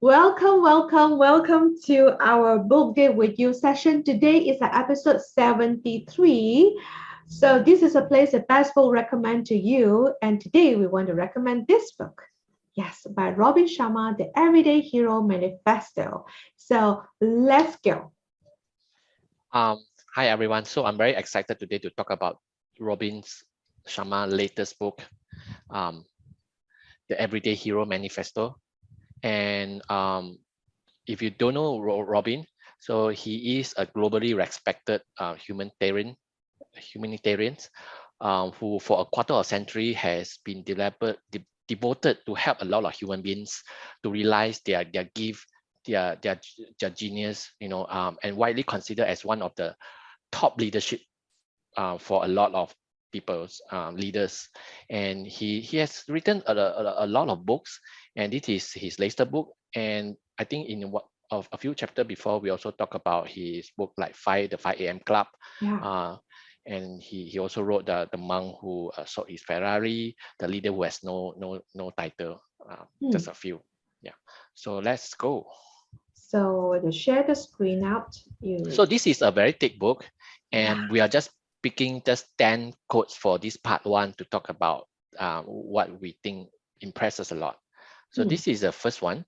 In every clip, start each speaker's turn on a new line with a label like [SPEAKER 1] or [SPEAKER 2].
[SPEAKER 1] Welcome, welcome, welcome to our book day with you session. Today is episode 73. So this is a place that best will recommend to you. And today we want to recommend this book. Yes, by Robin Sharma, The Everyday Hero Manifesto. So let's go.
[SPEAKER 2] Um, Hi everyone. So I'm very excited today to talk about Robin Sharma's latest book, um, The Everyday Hero Manifesto. And if you don't know Robin, so he is a globally respected humanitarian who for a quarter of a century has been devoted to help a lot of human beings to realize their gift, their genius, and widely considered as one of the top leadership for a lot of people's leaders. And he has written a lot of books, and this is his latest book. And I think in what of a few chapters before, we also talk about his book like the 5 a.m. Club.
[SPEAKER 1] Yeah.
[SPEAKER 2] And he also wrote the monk who sold his Ferrari, the leader who has no title, just a few. Yeah. So let's go.
[SPEAKER 1] So to share the screen out,
[SPEAKER 2] So this is a very thick book,
[SPEAKER 1] yeah.
[SPEAKER 2] and we are just picking just 10 quotes for this part one to talk about what we think impresses a lot. So this is the first one.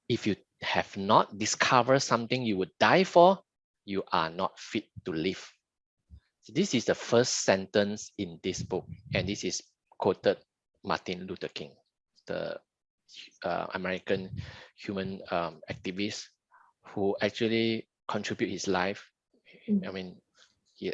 [SPEAKER 2] If you have not discovered something you would die for, you are not fit to live. So this is the first sentence in this book, and this is quoted Martin Luther King, the American human activist who actually contribute his life. I mean, he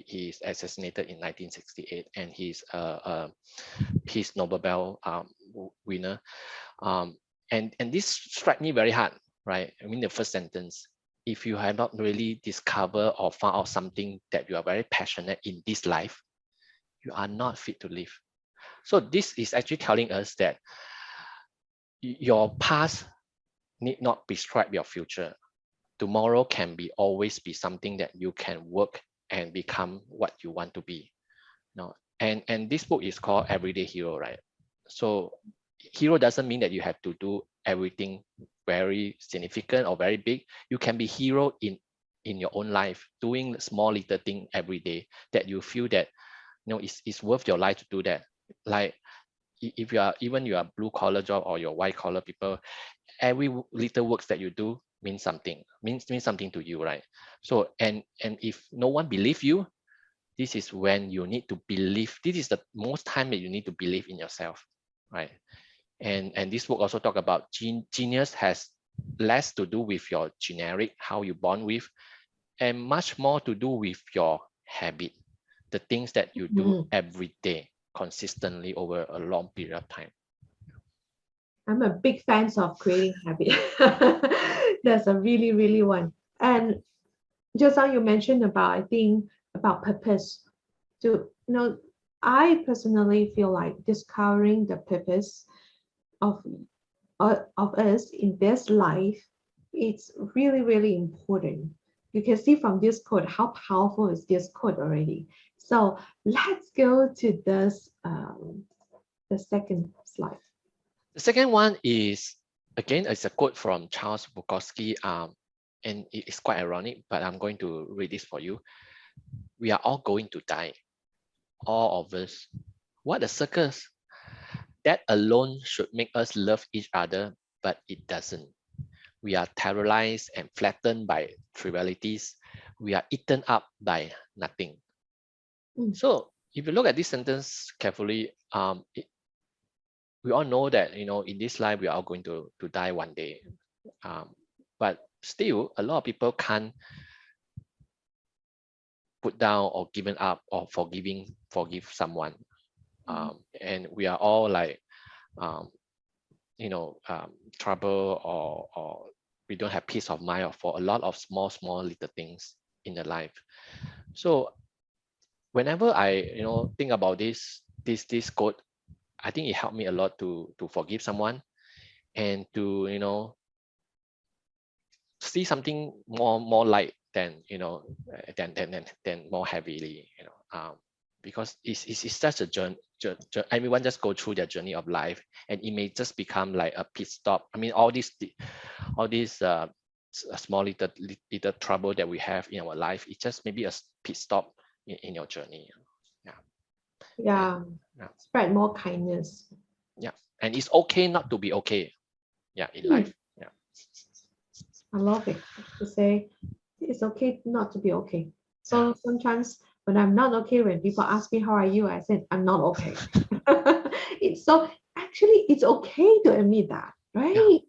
[SPEAKER 2] is assassinated in 1968, and he's a Peace Nobel winner. And this struck me very hard, right? I mean, the first sentence: if you have not really discovered or found out something that you are very passionate in this life, you are not fit to live. So this is actually telling us that your past need not prescribe your future. Tomorrow can be always be something that you can work and become what you want to be. No, and this book is called Everyday Hero, right? So hero doesn't mean that you have to do everything very significant or very big. You can be hero in your own life, doing small little thing every day that you feel that it's worth your life to do that. Like if you are blue collar job or your white collar people, every little works that you do means something to you, right? So and if no one believes you, this is when you need to believe. This is the most time that you need to believe in yourself, right? And this book also talk about genius has less to do with your generic, how you born with, and much more to do with your habit, the things that you do every day consistently over a long period of time.
[SPEAKER 1] I'm a big fan of creating habit. That's a really, really one. And just now you mentioned about, I think, about purpose. I personally feel like discovering the purpose of of us in this life, it's really, really important. You can see from this quote how powerful is this quote already. So let's go to this the second slide.
[SPEAKER 2] The second one is, again, it's a quote from Charles Bukowski, and it's quite ironic, but I'm going to read this for you. We are all going to die, all of us. What a circus! That alone should make us love each other, but it doesn't. We are terrorized and flattened by trivialities. We are eaten up by nothing. So if you look at this sentence carefully, we all know that in this life we are all going to die one day, but still a lot of people can't put down or given up or forgive someone, and we are all like um, trouble, or we don't have peace of mind for a lot of small little things in the life. So whenever I think about this quote, I think it helped me a lot to forgive someone, and to see something more light than than more heavily. because it's such a journey. Everyone just go through their journey of life, and it may just become like a pit stop. I mean, all these small little trouble that we have in our life, it's just maybe a pit stop in your journey. Yeah.
[SPEAKER 1] Yeah.
[SPEAKER 2] And yeah,
[SPEAKER 1] Spread more kindness.
[SPEAKER 2] yeah, and it's okay not to be okay. Yeah, in
[SPEAKER 1] Mm,
[SPEAKER 2] life. Yeah,
[SPEAKER 1] I love it. To say it's okay not to be okay.
[SPEAKER 2] yeah,
[SPEAKER 1] So sometimes when I'm not okay, when people ask me how are you, I said I'm not okay. It's so actually it's okay to admit that,
[SPEAKER 2] yeah,
[SPEAKER 1] right?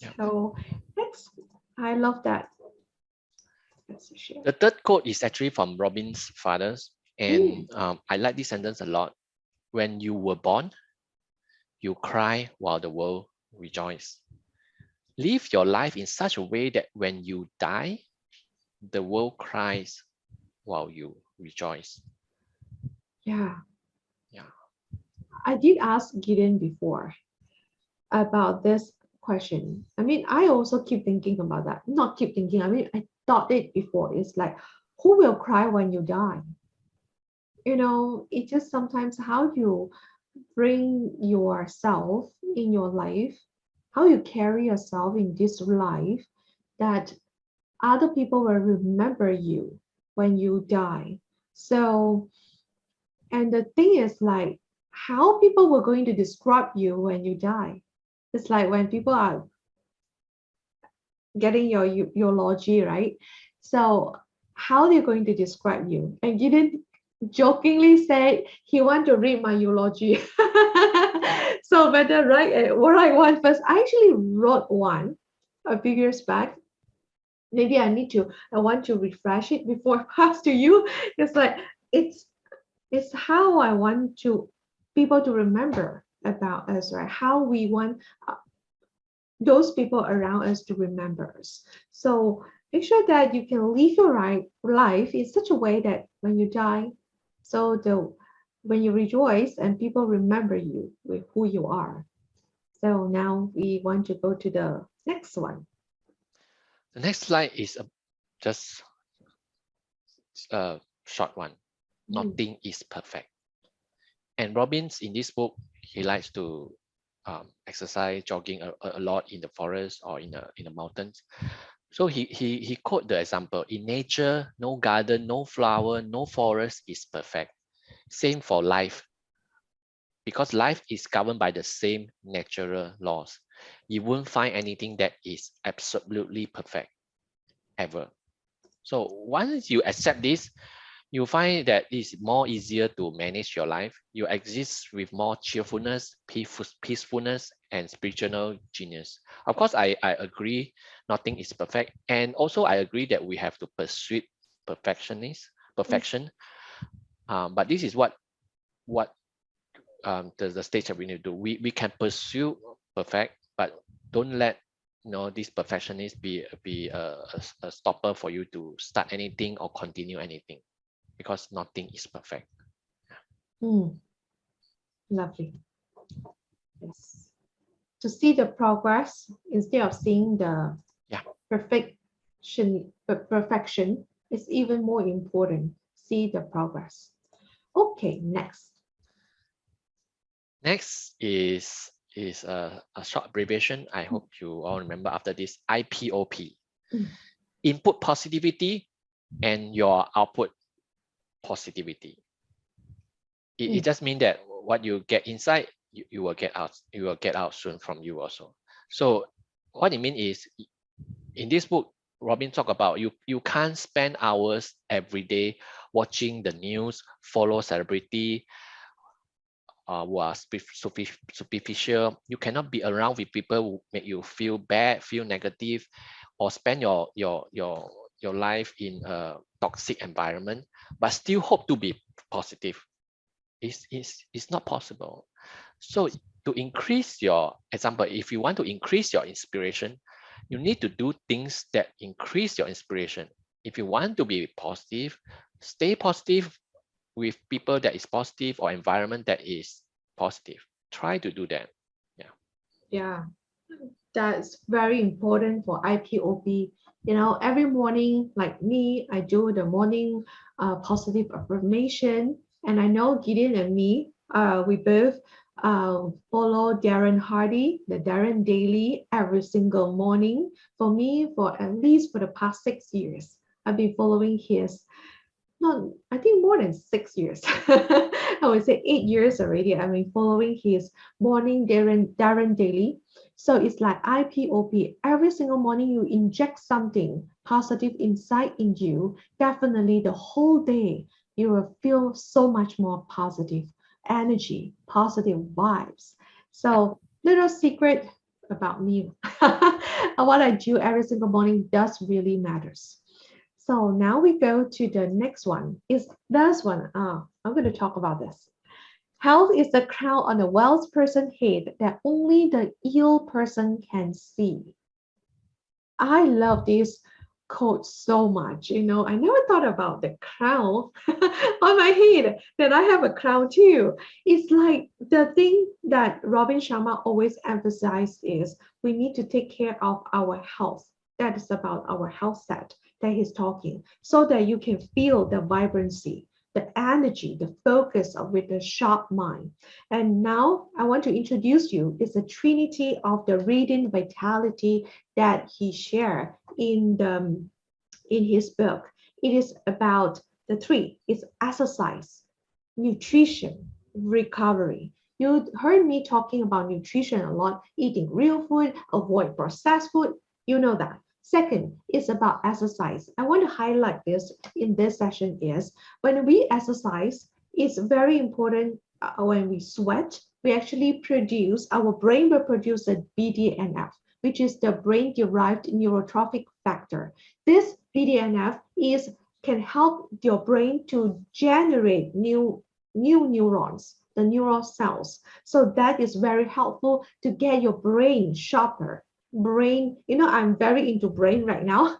[SPEAKER 2] yeah.
[SPEAKER 1] So that's I love that. That's a share.
[SPEAKER 2] The third quote is actually from Robin's fathers,
[SPEAKER 1] Mm,
[SPEAKER 2] and I like this sentence a lot. When you were born, you cry while the world rejoices. Live your life in such a way that when you die, the world cries while you rejoice.
[SPEAKER 1] yeah,
[SPEAKER 2] Yeah.
[SPEAKER 1] I did ask Gideon before about this question. I mean, I also keep thinking about that. Not keep thinking. I mean, I thought it before. It's like, who will cry when you die? It just sometimes how you bring yourself in your life, how you carry yourself in this life, that other people will remember you when you die. So, and the thing is like how people were going to describe you when you die. It's like when people are getting your eulogy, right? So how they're going to describe you. And Gideon jokingly said he want to read my eulogy. So better write one first. I actually wrote one a few years back. Maybe I want to refresh it before I pass to you. It's like it's it's how I want to people to remember about us, right? How we want those people around us to remember us. So make sure that you can live your life in such a way that when you die, so the when you rejoice and people remember you with who you are. So now we want to go to the next one.
[SPEAKER 2] The next slide is just a short one.
[SPEAKER 1] Mm,
[SPEAKER 2] Nothing is perfect. And Robbins in this book, he likes to exercise, jogging a lot in the forest or in the mountains. So he quote the example: in nature, no garden, no flower, no forest is perfect. Same for life, because life is governed by the same natural laws. You won't find anything that is absolutely perfect ever. So once you accept this, you find that it's more easier to manage your life. You exist with more cheerfulness, peacefulness, and spiritual genius. Of course, I agree nothing is perfect. And also I agree that we have to pursue
[SPEAKER 1] mm,
[SPEAKER 2] perfection. But this is what the stage that we need to do. We can pursue perfect, but don't let this perfectionist be a stopper for you to start anything or continue anything, because nothing is perfect.
[SPEAKER 1] mm, lovely. Yes. To see the progress instead of seeing the
[SPEAKER 2] Yeah.
[SPEAKER 1] perfection is even more important. See the progress. Okay, next.
[SPEAKER 2] Next is a short abbreviation. I hope you all remember after this: IPOP.
[SPEAKER 1] Mm,
[SPEAKER 2] Input positivity and your output positivity. It
[SPEAKER 1] mm,
[SPEAKER 2] just means that what you get inside, you will get out. You will get out soon from you also. So what it means is, in this book, Robin talked about you can't spend hours every day watching the news, follow celebrity, who are superficial. You cannot be around with people who make you feel bad, feel negative, or spend your life in a toxic environment, but still hope to be positive. It's not possible. So to increase your example, if you want to increase your inspiration, you need to do things that increase your inspiration. If you want to be positive, stay positive with people that is positive or environment that is positive. Try to do that. Yeah.
[SPEAKER 1] yeah, that's very important for IPOP. Every morning, like me, I do the morning positive affirmation. And I know Gideon and me, we both follow Darren Hardy, the Darren Daily, every single morning. For me, for at least for the past 6 years, I've been following his, not, I think more than 6 years. I would say 8 years already. I've been following his morning Darren Daily. So it's like IPOP. Every single morning you inject something positive inside in you. Definitely the whole day you will feel so much more positive energy, positive vibes.
[SPEAKER 2] Yeah.
[SPEAKER 1] So little secret about me. What I do every single morning does really matters. So now we go to the next one. Is this one? I'm going to talk about this. Health is the crown on a well person's head that only the ill person can see. I love this quote so much. I never thought about the crown on my head, that I have a crown too. It's like the thing that Robin Sharma always emphasized is we need to take care of our health. That is about our health set that he's talking, so that you can feel the vibrancy, the energy, the focus of with the sharp mind. And now I want to introduce you is the trinity of the radiant vitality that he shared in his book. It is about the three. It's exercise, nutrition, recovery. You heard me talking about nutrition a lot, eating real food, avoid processed food. You know that. Second is about exercise. I want to highlight this in this session is when we exercise, it's very important when we sweat, we actually produce, our brain will produce a BDNF, which is the brain derived neurotrophic factor. This BDNF is can help your brain to generate new neurons, the neural cells. So that is very helpful to get your brain sharper. Brain, I'm very into brain right now.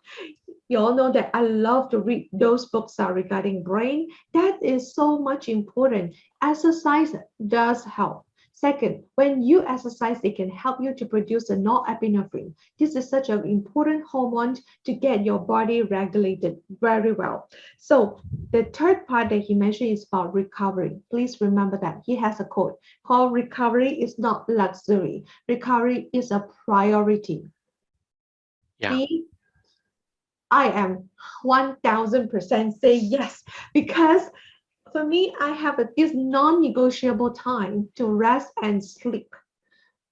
[SPEAKER 1] You all know that I love to read those books regarding brain. That is so much important. Exercise does help. Second, when you exercise, it can help you to produce a norepinephrine. This is such an important hormone to get your body regulated very well. So the third part that he mentioned is about recovery. Please remember that he has a quote called recovery is not luxury. Recovery is a priority.
[SPEAKER 2] Yeah.
[SPEAKER 1] See, I am 1000% say yes, because for me, I have this non-negotiable time to rest and sleep.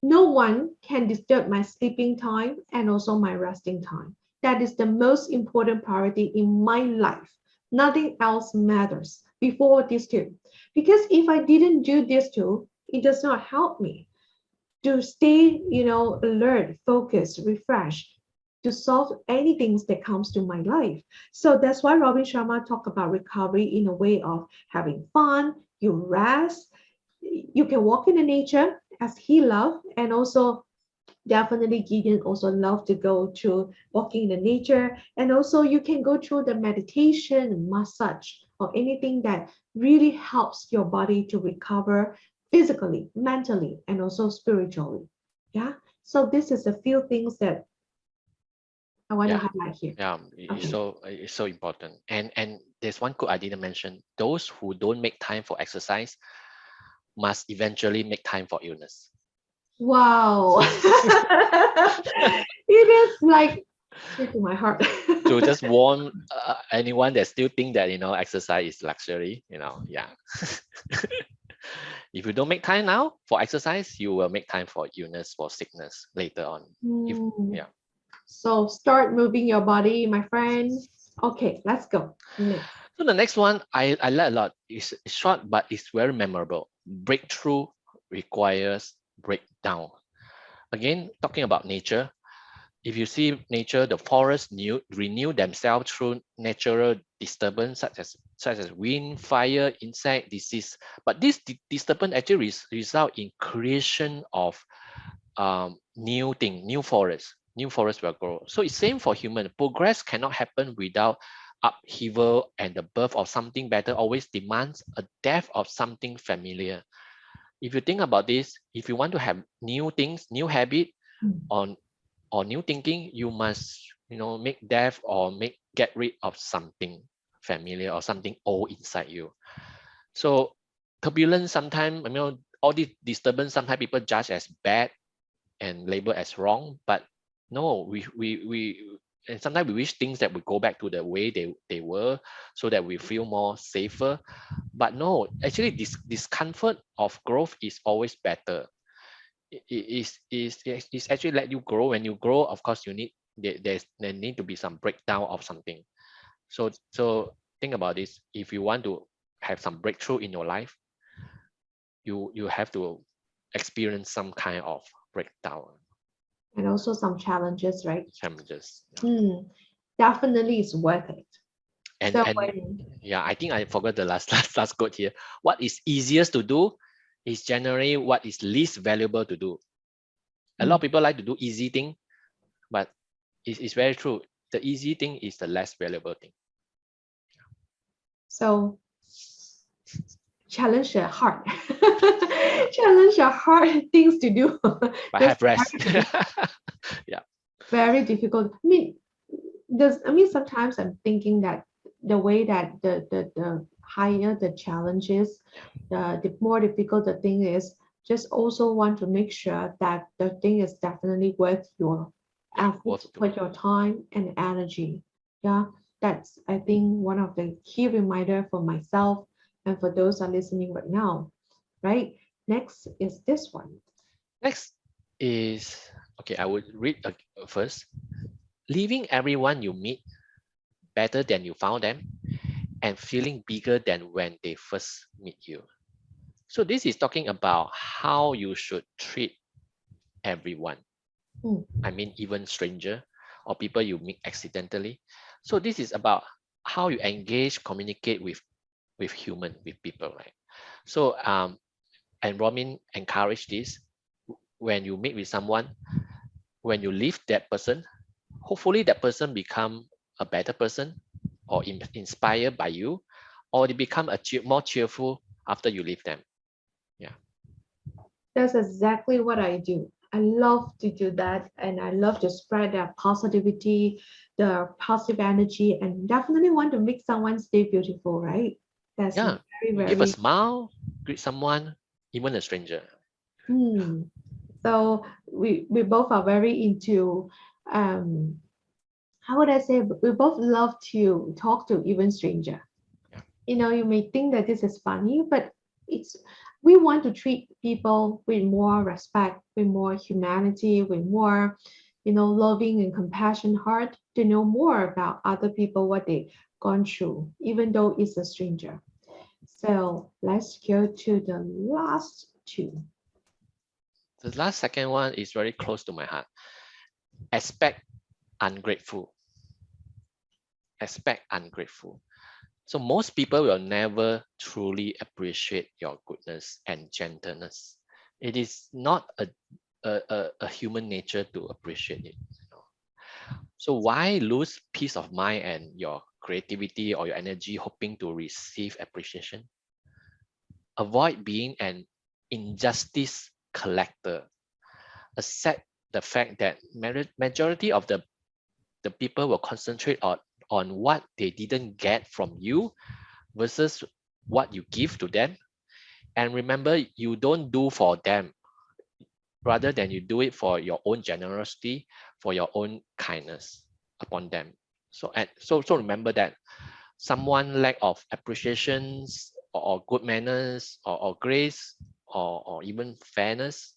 [SPEAKER 1] No one can disturb my sleeping time and also my resting time. That is the most important priority in my life. Nothing else matters before these two. Because if I didn't do these two, it does not help me to stay, alert, focused, refreshed, to solve anything that comes to my life. So that's why Robin Sharma talk about recovery in a way of having fun, you rest, you can walk in the nature as he loved, and also definitely Gideon also love to go to walking in the nature, and also you can go through the meditation, massage, or anything that really helps your body to recover physically, mentally, and also spiritually. Yeah. So this is a few things that I want to
[SPEAKER 2] Yeah.
[SPEAKER 1] highlight here.
[SPEAKER 2] Yeah.
[SPEAKER 1] Okay.
[SPEAKER 2] It's so important. And there's one quote I didn't mention. Those who don't make time for exercise must eventually make time for illness.
[SPEAKER 1] Wow. It is like straight to my heart.
[SPEAKER 2] To just warn anyone that still think that exercise is luxury, yeah. If you don't make time now for exercise, you will make time for illness, for sickness later on. If
[SPEAKER 1] Hmm.
[SPEAKER 2] Yeah.
[SPEAKER 1] So start moving your body, my friend. Okay, let's go. Next.
[SPEAKER 2] So the next one I like a lot. It's short but it's very memorable. Breakthrough requires breakdown. Again, talking about nature. If you see nature, the forests renew themselves through natural disturbance such as wind, fire, insect, disease. But this disturbance actually result in creation of new thing, new forest. New forest will grow. So it's same for human. Progress cannot happen without upheaval, and the birth of something better always demands a death of something familiar. If you think about this, if you want to have new things, new habit,
[SPEAKER 1] Mm.
[SPEAKER 2] on or new thinking, you must make death or get rid of something familiar or something old inside you. So turbulence sometimes, all these disturbance, sometimes people judge as bad and label as wrong, but no, we and sometimes we wish things that would go back to the way they were, so that we feel more safer. But no, actually this discomfort of growth is always better. Is actually let you grow. When you grow, of course you need, there need to be some breakdown of something. So think about this. If you want to have some breakthrough in your life, you have to experience some kind of breakdown,
[SPEAKER 1] And also some challenges, right?
[SPEAKER 2] challenges.
[SPEAKER 1] Definitely it's worth it.
[SPEAKER 2] And
[SPEAKER 1] So
[SPEAKER 2] and
[SPEAKER 1] when
[SPEAKER 2] yeah, I think I forgot the last last quote here. What is easiest to do is generally what is least valuable to do. A lot of people like to do easy thing, but it's very true. The easy thing is the less valuable thing.
[SPEAKER 1] so challenge your heart. Challenge your hard things to do.
[SPEAKER 2] But
[SPEAKER 1] Those
[SPEAKER 2] have rest.
[SPEAKER 1] are
[SPEAKER 2] Yeah.
[SPEAKER 1] very difficult. Sometimes I'm thinking that the way that the higher the challenges, the more difficult the thing is, just also want to make sure that the thing is definitely worth your
[SPEAKER 2] Yeah,
[SPEAKER 1] effort,
[SPEAKER 2] worth
[SPEAKER 1] worth
[SPEAKER 2] doing.
[SPEAKER 1] your time and energy. Yeah, that's I think one of the key reminder for myself and for those are listening right now. Right. Next is this one.
[SPEAKER 2] Next is, okay, I would read first. Leaving everyone you meet better than you found them, and feeling bigger than when they first meet you. So this is talking about how you should treat everyone. I mean, even stranger or people you meet accidentally. So this is about how you engage, communicate with human, with people, right? So and Robin encouraged this. When you meet with someone, when you leave that person, hopefully that person become a better person, or inspired by you, or they become more cheerful after you leave them. Yeah.
[SPEAKER 1] That's exactly what I do. I love to do that and I love to spread that positivity, the positive energy, and definitely want to make someone's day beautiful, right? That's
[SPEAKER 2] Yeah.
[SPEAKER 1] very,
[SPEAKER 2] Give a
[SPEAKER 1] very.
[SPEAKER 2] smile, greet someone, even a stranger.
[SPEAKER 1] Hmm. So we both are very into um how would I say we both love to talk to even stranger.
[SPEAKER 2] Yeah.
[SPEAKER 1] You may think that this is funny, but it's we want to treat people with more respect, with more humanity, with more, loving and compassion heart to know more about other people, what they've gone through, even though it's a stranger. So let's go to the last two.
[SPEAKER 2] The last second one is very close to my heart. Expect ungrateful. Expect ungrateful. So most people will never truly appreciate your goodness and gentleness. It is not a human nature to appreciate it. So why lose peace of mind and your creativity or your energy hoping to receive appreciation? Avoid being an injustice collector. Accept the fact that majority of the people will concentrate on what they didn't get from you versus what you give to them. And remember, you don't do for them, rather than you do it for your own generosity, for your own kindness upon them. So remember that someone lack of appreciations, or good manners, or grace, or even fairness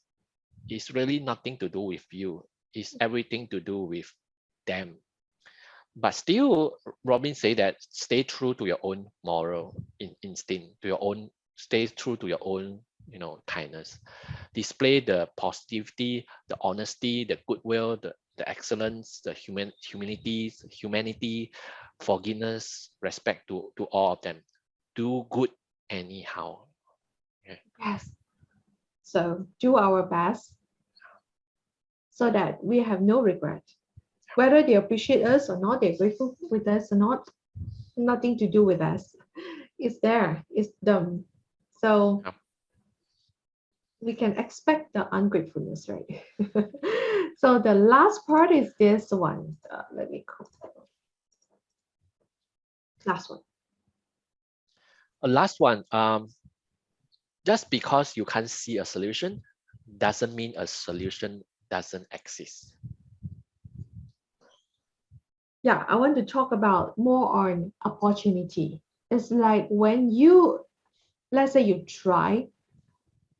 [SPEAKER 2] is really nothing to do with you. It's everything to do with them. But still, Robin say that stay true to your own moral instinct, to your own, stay true to your own, kindness. Display the positivity, the honesty, the goodwill, the excellence, the humanity, forgiveness, respect to all of them. Do good anyhow. Yeah.
[SPEAKER 1] Yes. So do our best so that we have no regret. Whether they appreciate us or not, they're grateful with us or not, nothing to do with us. It's there, it's them. So
[SPEAKER 2] Yeah.
[SPEAKER 1] we can expect the ungratefulness, right? So the last part is this one. Let me go. Last one.
[SPEAKER 2] A last one, just because you can't see a solution doesn't mean a solution doesn't exist.
[SPEAKER 1] Yeah, I want to talk about more on opportunity. It's like when you, let's say you try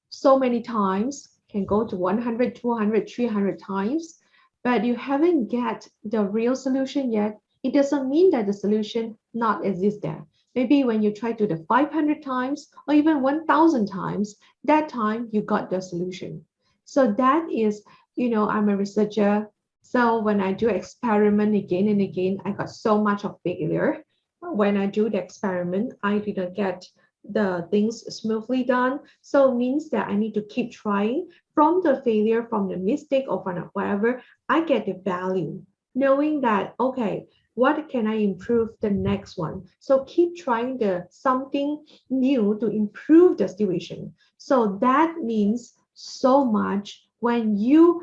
[SPEAKER 1] so many times, can go to 100, 200, 300 times, but you haven't get the real solution yet, it doesn't mean that the solution not exist there. Maybe when you try to the 500 times or even 1000 times, that time you got the solution. So that is, I'm a researcher. So when I do experiment again and again, I got so much of failure. When I do the experiment, I didn't get the things smoothly done. So it means that I need to keep trying. From the failure, from the mistake, or from whatever, I get the value, knowing that okay, what can I improve the next one? So keep trying the something new to improve the situation. So that means so much when you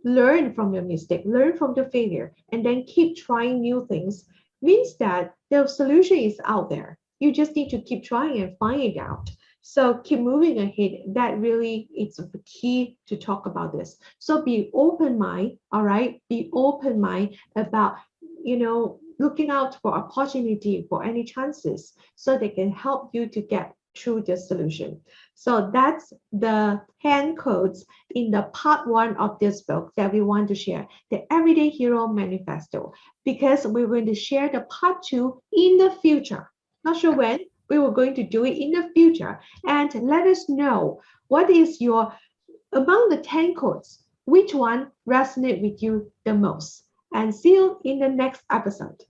[SPEAKER 1] learn from your mistake, learn from the failure, and then keep trying new things, means that the solution is out there. You just need to keep trying and find it out. So keep moving ahead. That really is the key to talk about this. So be open mind, all right? Be open mind about, looking out for opportunity, for any chances, so they can help you to get through the solution. So that's the 10 codes in the part one of this book that we want to share, the Everyday Hero Manifesto, because we're going to share the part two in the future. Not sure when, we were going to do it in the future. And let us know what is your, among the 10 codes, which one resonate with you the most. And see you in the next episode.